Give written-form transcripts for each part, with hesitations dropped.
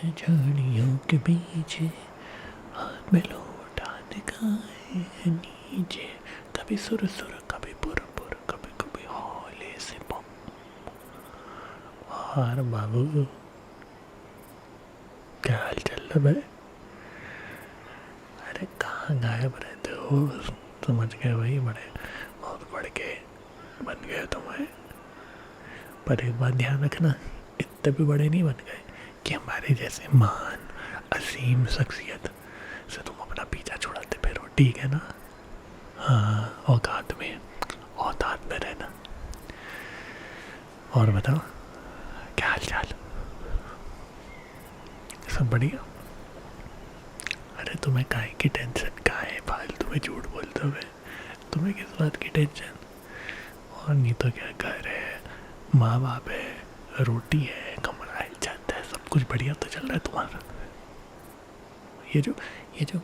है झाड़ियों के पीछे, हाथ में लौटा दिखाए है नीचे, कभी सुर सुर कभी पुर पुर, कभी कभी हौले से पम। और बाबू क्या हाल चल रहा है? अरे कहाँ गायब रहते हो? समझ गए भाई, बड़े बहुत बढ़ के बन गए तुम्हें। पर एक बात ध्यान रखना, इतने भी बड़े नहीं बन गए कि हमारे जैसे महान असीम शख्सियत से तुम अपना पीछा छुड़ाते फिरो, ठीक है ना? हाँ, औकात में रहना। और बताओ क्या हाल चाल? सब बढ़िया? अरे तुम्हें काहे की टेंशन, काहे फालतू में झूठ बोलते हुए? तुम्हें किस बात की टेंशन? और नहीं तो क्या, घर है, माँ बाप है, रोटी है, कमरा है, छत है, सब कुछ बढ़िया तो चल रहा है तुम्हारा। ये जो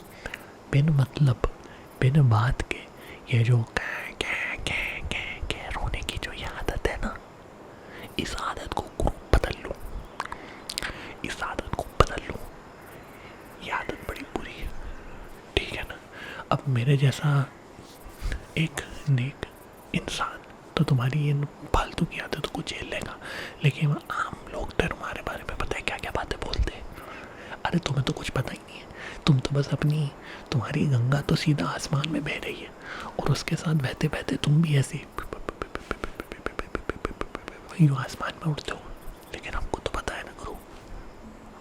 बिन मतलब बिन बात के ये जो रोने की जो ये आदत है ना, इस आदत को बदल लो, ये आदत बड़ी बुरी है, ठीक है ना? अब मेरे जैसा एक नेक इंसान तो तुम्हारी इन फालतू की आदतों को झेल लेगा, लेकिन आम लोग तुम्हारे बारे में पता है क्या क्या बातें बोलते हैं। अरे तुम्हें तो कुछ पता ही नहीं है, तुम तो बस तुम्हारी गंगा तो सीधा आसमान में बह रही है, और उसके साथ बहते बहते तुम भी ऐसे यूं आसमान में उड़ते हो, लेकिन हमको तो पता है ना गुरु।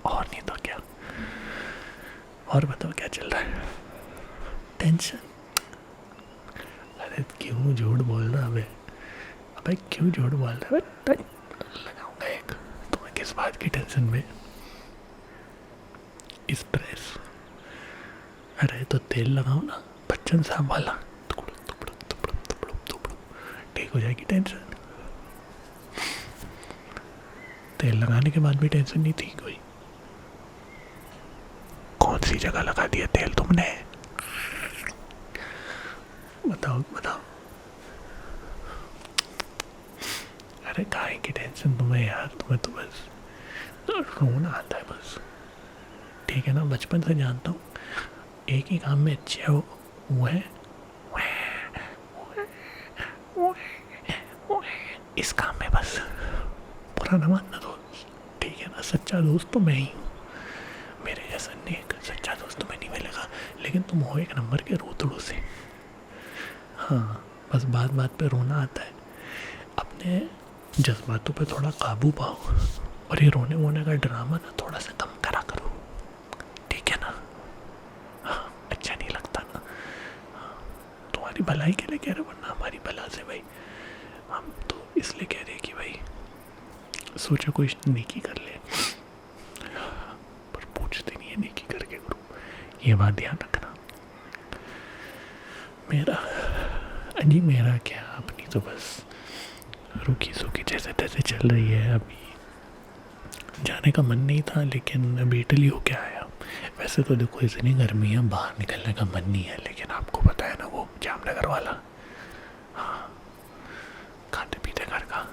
और नहीं तो क्या। और बताओ क्या चल रहा है? टेंशन? अरे क्यों झूठ बोल रहा है? अबे क्यों झूठ बोल रहा है? लगाऊंगा एक। तुम्हें किस बात की टेंशन में? स्ट्रेस? अरे तो तेल लगाओ ना, बच्चन साहब वाला, ठीक हो जाएगी टेंशन। तेल लगाने के बाद भी टेंशन नहीं थी कोई? कौन सी जगह लगा दिया तेल तुमने? बताओ। अरे काहे की टेंशन तुम्हें यार? तुम्हें तो बस रोना आता है बस, ठीक है ना? बचपन से जानता हूँ एक ही काम में अच्छे हो, वो है इस काम में बस बुरा न मानना दोस्त, ठीक है ना? सच्चा दोस्त तो मैं ही हूँ, मेरे जैसा नेक सच्चा दोस्त तुम्हें नहीं मिलेगा, लेकिन तुम हो एक नंबर के रोतड़ू से। हाँ, बस बात बात पे रोना आता है। अपने जज्बातों पे थोड़ा काबू पाओ, और ये रोने वोने का ड्रामा ना थोड़ा सा कम करा करो, ठीक है ना? हाँ, अच्छा नहीं लगता ना? हाँ, तुम्हारी भलाई के लिए कह रहे, वरना हमारी भला से भाई हम तो इसलिए कह रहे कि भाई सोचा कोई नेकी कर ले, पर पूछते नहीं है नेकी करके गुरु, ये बात ध्यान रखना। मेरा क्या, अपनी तो बस रुकी सूखी जैसे तैसे चल रही है। अभी जाने का मन नहीं था, लेकिन अभी इटली होके आया। वैसे तो देखो इतनी गर्मी है, बाहर निकलने का मन नहीं है, लेकिन आपको पता है ना वो जामनगर वाला, हाँ, खाते पीते घर का।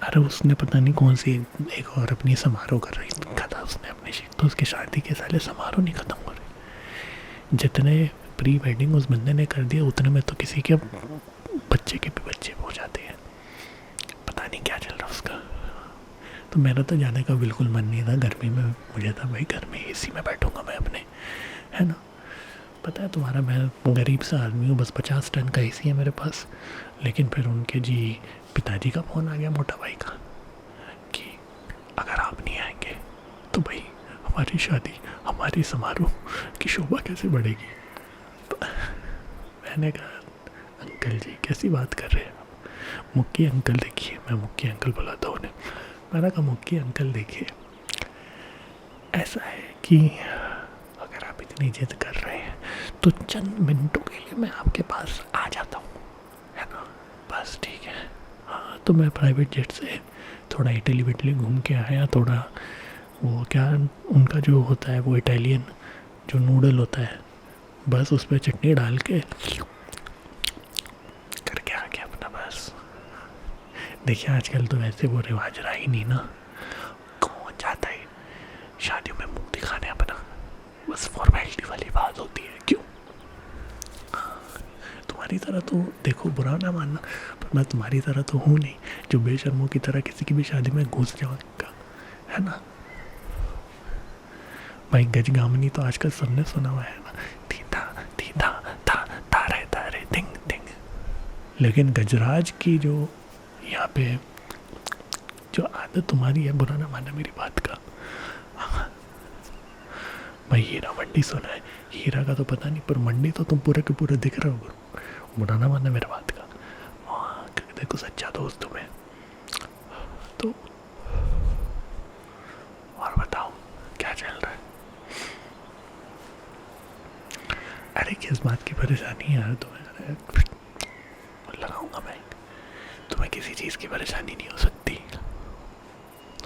अरे उसने पता नहीं कौन सी एक और अपनी समारोह कर रही था उसने अपनी, तो उसकी शादी के साले समारोह नहीं खत्म हो रहे। जितने प्री वेडिंग उस बंदे ने कर दिया, उतने में तो किसी के बच्चे के भी बच्चे हो जाते हैं। पता नहीं क्या चल रहा उसका। तो मेरा तो जाने का बिल्कुल मन नहीं था गर्मी में। मुझे था भाई घर में एसी में बैठूंगा मैं अपने, है ना? पता है तुम्हारा, मैं गरीब सा आदमी हूँ, बस 50 टन का एसी है मेरे पास। लेकिन फिर उनके पिताजी का फ़ोन आ गया, मोटा भाई का, कि अगर आप नहीं आएंगे तो भाई हमारी शादी, हमारी समारोह की शोभा कैसे बढ़ेगी? तो मैंने कहा अंकल जी कैसी बात कर रहे हैं आप? मुक्की अंकल देखिए, मैं मुक्की अंकल बुलाता हूँ उन्हें। मैंने कहा मुक्की अंकल देखिए, ऐसा है कि अगर आप इतनी जिद कर रहे हैं तो चंद मिनटों के लिए मैं आपके पास आ जाता हूँ, है ना? बस ठीक है। हाँ, तो मैं प्राइवेट जेट से थोड़ा इटली विटली घूम के आया। थोड़ा वो क्या उनका जो होता है वो इटालियन जो नूडल होता है, बस उस पर चटनी डाल के करके आ गया अपना। बस देखिए आजकल तो वैसे वो रिवाज रहा ही नहीं ना, कौन जाता है शादी वाली बात होती है। क्यों? तुम्हारी तरह तो देखो, बुरा ना मानना, पर मैं तुम्हारी तरह तो हूँ नहीं जो बेशर्मों की तरह किसी की भी शादी में घुस जाऊंगा, है ना भाई। गजगामनी तो आजकल सबने सुना हुआ है ना, थीथा थीथा था तारे तारे टिंग टिंग। लेकिन गजराज की जो यहाँ पे जो आदत तुम्हारी है, बुरा ना मानना मेरी बात का। भाई हीरा मंडी सुना है, हीरा का तो पता नहीं, पर मंडी तो तुम पूरे के पूरे दिख रहे हो, बुरा ना मानना मेरी बात का। देखो सच्चा दोस्त तुम्हें तो। और बताओ क्या चल रहा है? अरे किस बात की परेशानी है यार तुम्हें? लगाऊंगा मैं, तुम्हें किसी चीज की परेशानी नहीं हो सकती,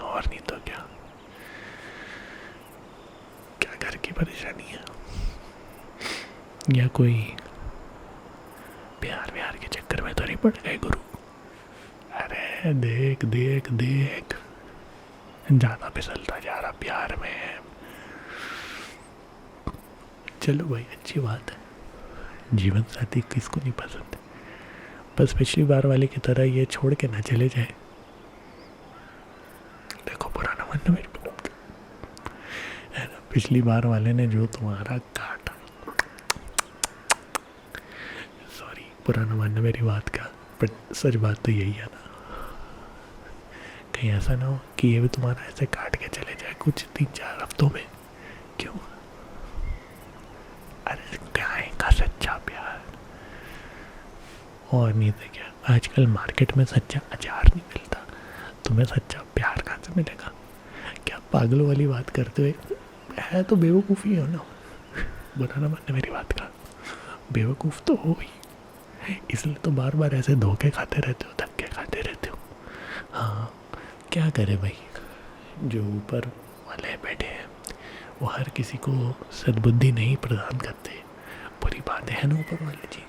और नहीं तो क्या। क्या घर की परेशानी है या कोई प्यार व्यार के चक्कर में तो नहीं पड़ गए गुरु? अरे देख देख देख, ज्यादा फिसलता जा रहा प्यार में। चलो भाई अच्छी बात है, जीवन साथी किसको नहीं पसंद, बस पिछली बार वाले की तरह ये छोड़ के ना चले जाए। देखो पुराना मानना मेरी बात है ना, पिछली बार वाले ने जो तुम्हारा काटा, सॉरी पुराना मानना मेरी बात का, बट सच बात तो यही है ना। कहीं ऐसा ना हो कि ये भी तुम्हारा ऐसे काट के चले जाए कुछ 3-4 हफ्तों में। क्यों? अरे गाय का सच्चा प्यार, और नहीं तो क्या। आजकल मार्केट में सच्चा अचार नहीं मिलता, तुम्हें सच्चा प्यार कहाँ से मिलेगा? क्या पागलों वाली बात करते हुए है तो बेवकूफ़ी हो ना, बुरा ना मानना मेरी बात का। बेवकूफ़ तो हो ही, इसलिए तो बार बार ऐसे धोखे खाते रहते हो, धक्के खाते रहते हो। हाँ क्या करे भाई, जो ऊपर वाले बैठे हैं वो हर किसी को सद्बुद्धि नहीं प्रदान करते, बुरी बात है ना ऊपर वाले जी।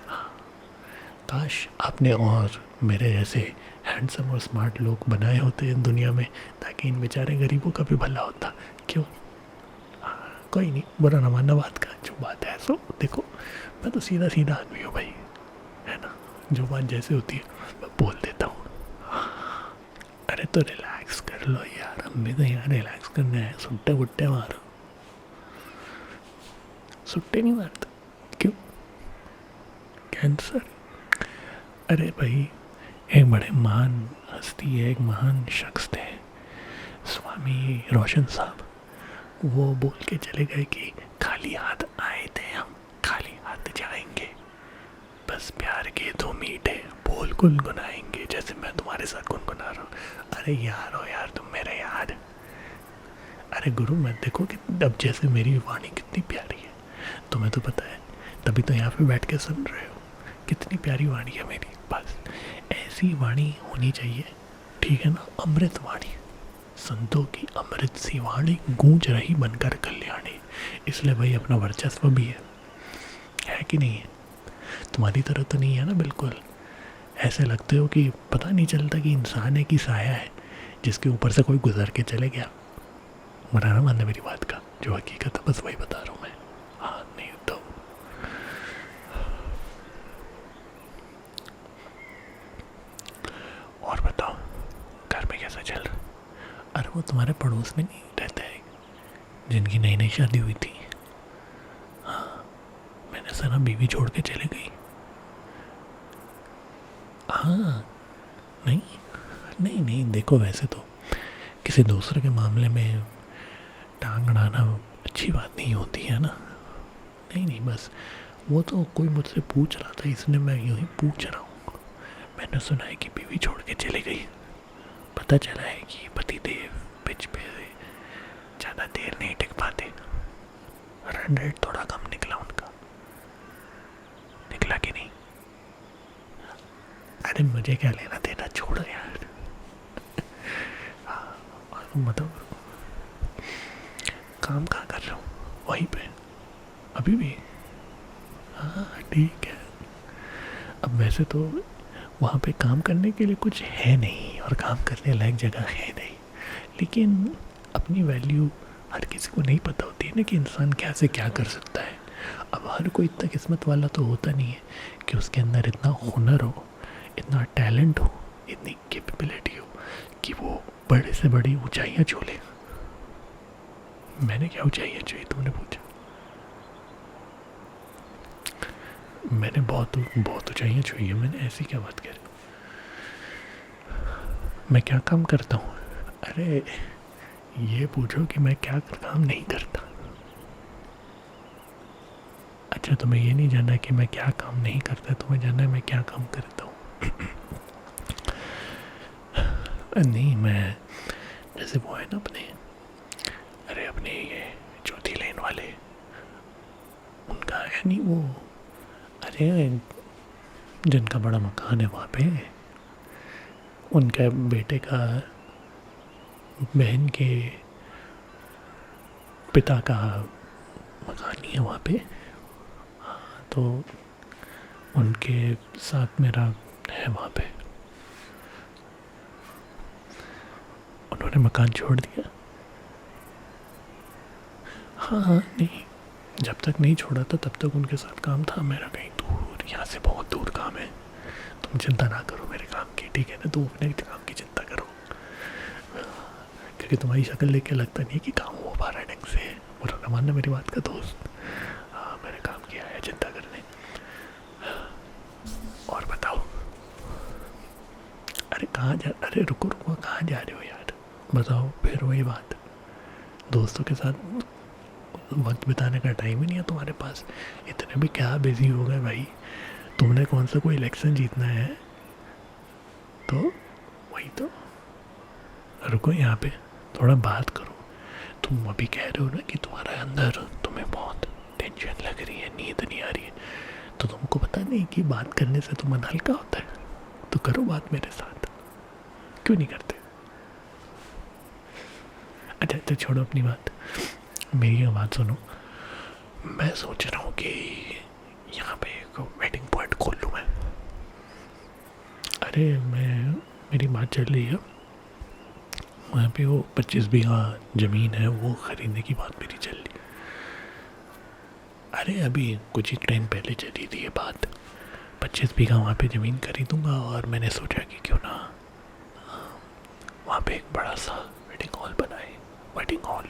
हाँ काश आपने और मेरे जैसे हैंडसम और स्मार्ट लोग बनाए होते इन दुनिया में, ताकि इन बेचारे गरीबों का भी भला होता। क्यों? हाँ कोई नहीं, बुरा ना मानना बात का, जो बात है सो देखो, मैं तो सीधा सीधा आदमी हूँ भाई, है ना, जो बात जैसे होती है मैं बोल देता हूँ। अरे तो रिलैक्स कर लो यार, हम भी तो यहाँ रिलैक्स करने आए, सुट्टे वुट्टे मारो। सुट्टे नहीं मारते? क्यों? कैंसर? अरे भाई एक बड़े महान हस्ती है, एक महान शख्स थे स्वामी रोशन साहब, वो बोल के चले गए कि खाली हाथ आए थे हम, खाली हाथ जाएंगे, बस प्यार के 2 मीठे बोल गुनगुनाएंगे, जैसे मैं तुम्हारे साथ गुनगुना रहा हूँ। अरे यार हो यार तुम मेरे यार। अरे गुरु मैं देखो कि अब जैसे मेरी वाणी कितनी प्यारी है, तुम्हें तो पता है, तभी तो यहाँ पे बैठ के सुन रहे हो, कितनी प्यारी वाणी है मेरी। बस ऐसी वाणी होनी चाहिए, ठीक है ना, अमृत वाणी, संतों की अमृत सी वाणी गूंज रही बनकर कल्याणी। इसलिए भाई अपना वर्चस्व भी है कि नहीं है? तुम्हारी तरह तो नहीं है ना बिल्कुल, ऐसे लगते हो कि पता नहीं चलता कि इंसान है कि साया है जिसके ऊपर से कोई गुजर के चले गया। मराना मानना मेरी बात का, जो हकीकत है बस वही बता रहा हूँ मैं। हाँ नहीं तो और बताओ घर में कैसा चल रहा? अरे वो तुम्हारे पड़ोस में नहीं रहता है जिनकी नई नई शादी हुई थी? हाँ मैंने सुना बीवी छोड़ के चले गई। हाँ नहीं नहीं नहीं, देखो वैसे तो किसी दूसरे के मामले में टांग अड़ाना अच्छी बात नहीं होती है ना। नहीं नहीं बस वो तो कोई मुझसे पूछ रहा था, इसलिए मैं यूँ ही पूछ रहा हूँ। मैंने सुना है कि बीवी छोड़ के चली गई, पता चला है कि पतिदेव पिच पे ज़्यादा देर नहीं टिक पाते, रन रेट थोड़ा कम निकला उनका, निकला कि नहीं? अरे मुझे क्या लेना देना, छोड़ो यार। मतलब काम कहाँ कर रहा हूँ? वहीं पे अभी भी? हाँ ठीक है। अब वैसे तो वहाँ पे काम करने के लिए कुछ है नहीं और काम करने लायक जगह है नहीं, लेकिन अपनी वैल्यू हर किसी को नहीं पता होती है ना कि इंसान क्या से क्या कर सकता है। अब हर कोई इतना किस्मत वाला तो होता नहीं है कि उसके अंदर इतना हुनर हो, इतना टैलेंट हो, इतनी कैपेबिलिटी हो कि वो बड़े से बड़ी ऊंचाइयां छू ले। मैंने क्या ऊंचाइयां छुई, तुमने पूछा? मैंने बहुत बहुत ऊंचाइयां छुई है। मैंने ऐसी क्या बात करी? मैं क्या काम करता हूँ? अरे ये पूछो कि मैं क्या काम नहीं करता। अच्छा, तुम्हें ये नहीं जानना कि मैं क्या काम नहीं करता, तुम्हें जानना है मैं क्या काम करता हूँ। नहीं, मैं जैसे वो है ना अपने, अरे अपने ये चौथी लाइन वाले, उनका है नहीं वो, अरे जिनका बड़ा मकान है वहाँ पे, उनका बेटे का बहन के पिता का मकान ही है वहाँ पे। तो उनके साथ मेरा है वहाँ पे। उन्होंने मकान छोड़ दिया। हाँ हाँ, नहीं, जब तक नहीं छोड़ा था तब तक उनके साथ काम था मेरा, कहीं दूर, यहाँ से बहुत दूर काम है। तुम चिंता ना करो मेरे काम की, ठीक है ना? तुम अपने काम की चिंता करो, क्योंकि तुम्हारी शक्ल देख के लगता नहीं है कि काम हो पा रहा है ढंग से। बुरा ना मानना मेरी बात का दोस्त। हाँ, मैंने काम किया है चिंता करने। और बताओ, अरे कहाँ जा, अरे रुको रुको, कहाँ जा रहे हो यार? बताओ फिर वही बात, दोस्तों के साथ वक्त बिताने का टाइम ही नहीं है तुम्हारे पास। इतने भी क्या बिजी हो गए भाई? तुमने कौन सा कोई इलेक्शन जीतना है? तो वही तो, रुको यहाँ पे थोड़ा बात करो। तुम अभी कह रहे हो ना कि तुम्हारे अंदर तुम्हें बहुत टेंशन लग रही है, नींद नहीं आ रही है, तो तुमको पता नहीं कि बात करने से तो मन हल्का होता है। तो करो बात मेरे साथ, क्यों नहीं करते? अच्छा अच्छा, छोड़ो अपनी बात, मेरी बात सुनो। मैं सोच रहा हूँ कि यहाँ पे एक वेडिंग पॉइंट खोल लूँ मैं। अरे मेरी बात चल रही है, वहाँ पे वो 25 बीघा ज़मीन है, वो ख़रीदने की बात मेरी चल रही। अरे अभी कुछ ही टाइम पहले चली थी ये बात। 25 बीघा वहाँ पे ज़मीन खरीदूँगा, और मैंने सोचा कि क्यों ना वहाँ पे एक बड़ा सा वेडिंग हॉल बनाए, वेडिंग हॉल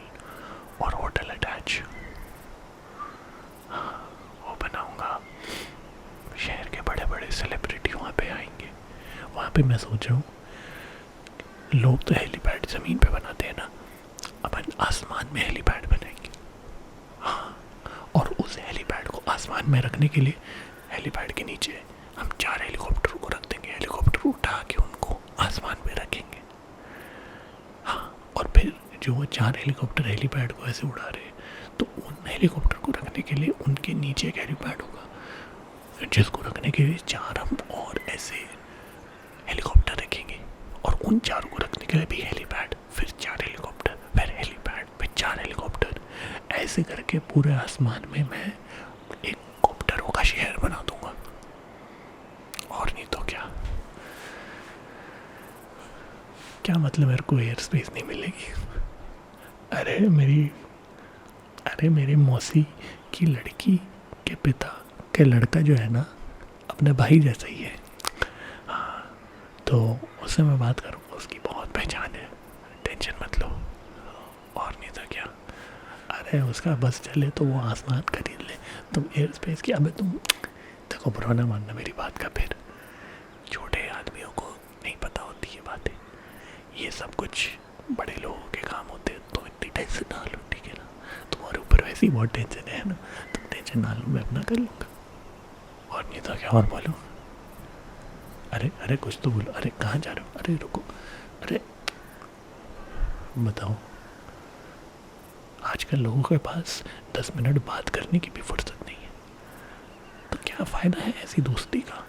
और होटल अटैच। वो बनाऊँगा, शहर के बड़े बड़े सेलिब्रिटी वहाँ पे आएंगे। वहाँ पे मैं सोच रहा हूँ, लोग तो हेलीपैड ज़मीन पे बनाते हैं ना, अपन आसमान में हेलीपैड बनाएंगे। हाँ, और उस हेलीपैड को आसमान में रखने के लिए हेलीपैड के नीचे हम 4 हेलीकॉप्टर को रख देंगे। हेलीकॉप्टर उठा के उनको आसमान में रखेंगे। हाँ, और फिर जो वो 4 हेलीकॉप्टर हेलीपैड को ऐसे उड़ा रहे, तो उन हेलीकॉप्टर को रखने के लिए उनके नीचे एक हेलीपैड होगा, जिसको रखने के लिए 4 हम और ऐसे हेलीकॉप्टर रखेंगे, और उन 4 को रखने के लिए भी हेलीपैड, फिर 4 हेलीकॉप्टर, फिर हेलीपैड, फिर 4 हेलीकॉप्टर, ऐसे करके पूरे आसमान में मैं एक कॉप्टरों का शहर बना दूंगा। और नहीं तो क्या? क्या मतलब मेरे को एयर स्पेस नहीं मिलेगी? अरे मेरी मौसी की लड़की के पिता के लड़का जो है ना, अपने भाई जैसा ही है। हाँ, तो उससे मैं बात करूँगा, उसकी बहुत पहचान है, टेंशन मत लो। और नहीं तो क्या? अरे उसका बस चले तो वो आसमान खरीद ले, तुम एयर स्पेस की। अबे तुम देखो, बुरा ना मानना मेरी बात का, फिर छोटे आदमियों को नहीं पता होती ये बातें, ये सब कुछ बड़े लोगों के काम होते हैं। तो इतनी टेंशन ना लो, ठीक है ना? तुम्हारे ऊपर वैसे ही बहुत टेंशन है ना, तुम टेंशन ना लो, मैं अपना कर लूँगा। और नहीं तो क्या? और बोलो। अरे कुछ तो बोलो। अरे कहाँ जा रहे हो? अरे रुको, अरे बताओ, आजकल लोगों के पास 10 मिनट बात करने की भी फुर्सत नहीं है, तो क्या फ़ायदा है ऐसी दोस्ती का?